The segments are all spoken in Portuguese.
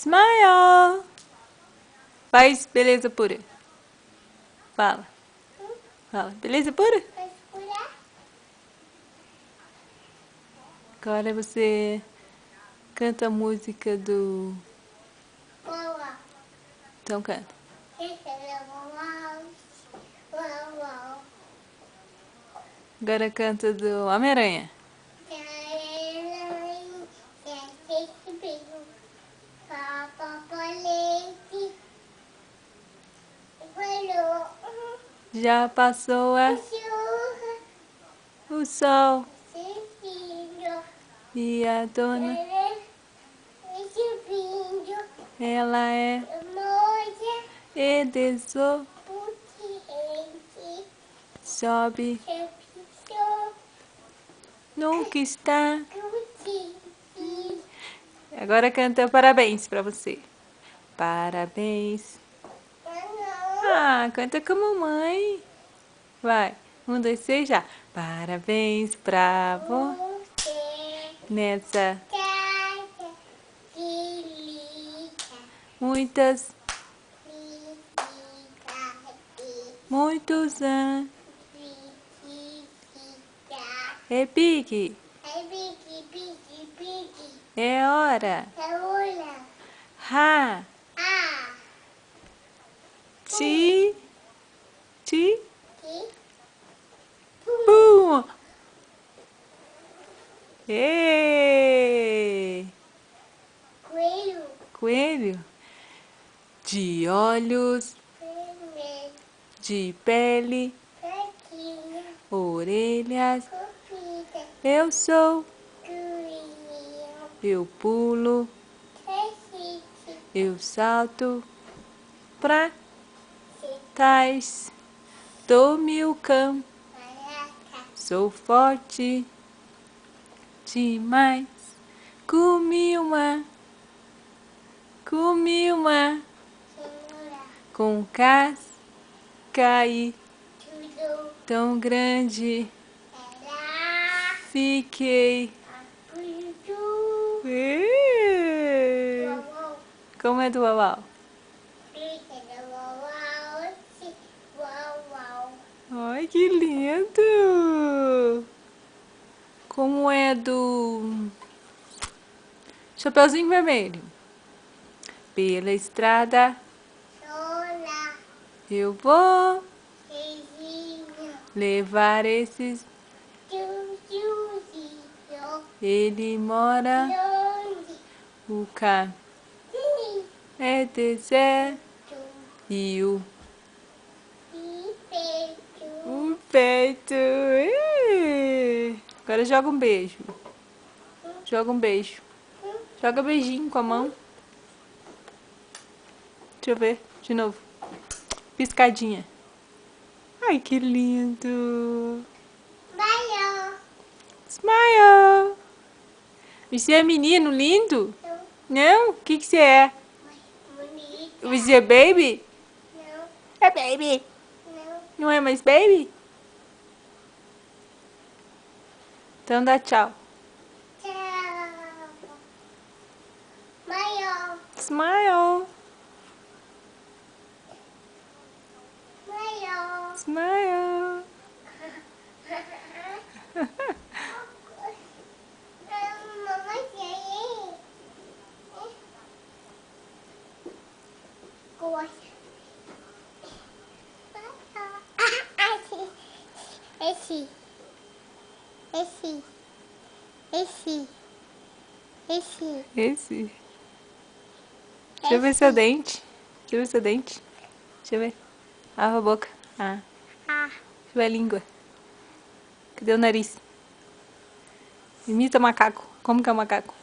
Smile! Faz beleza pura. Fala. Fala. Beleza pura? Agora você canta a música do... Então canta. Agora canta do Homem-Aranha. Já passou o sol e a dona, ela é e desceu, sobe, nunca está. Agora canta parabéns pra você. Parabéns. Ah, canta com a mamãe. Vai. 1, 2, 3, já. Parabéns pra você nessa muitos anos. Repique. É hora. Ha. Ti. Pum. Ê. Coelho. De olhos, de pele, orelhas. Eu sou. Eu pulo. Eu salto pra trás. Tome o cão. Sou forte demais. Comi uma com casca e tão grande. Fiquei. Como é do Uau? Ai, que lindo! Como é do Chapeuzinho Vermelho? Pela estrada eu vou levar esses. Ele mora o caminho é deserto e o peito. Agora joga um beijo. Joga um beijo. Joga beijinho com a mão. Deixa eu ver. De novo. Piscadinha. Ai, que lindo. Smile. Você é menino lindo? Não? O que você é? Você é baby? Não. É baby. Não. Não é mais baby? Então dá tchau. Tchau. Smile. Smile. Esse. Deixa eu ver seu dente. Deixa eu ver seu dente. Deixa eu ver. Abre a boca. Ah. Deixa eu ver a língua. Cadê o nariz? Imita macaco. Como que é o macaco?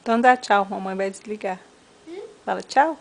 Então dá tchau, mamãe vai desligar. Fala tchau.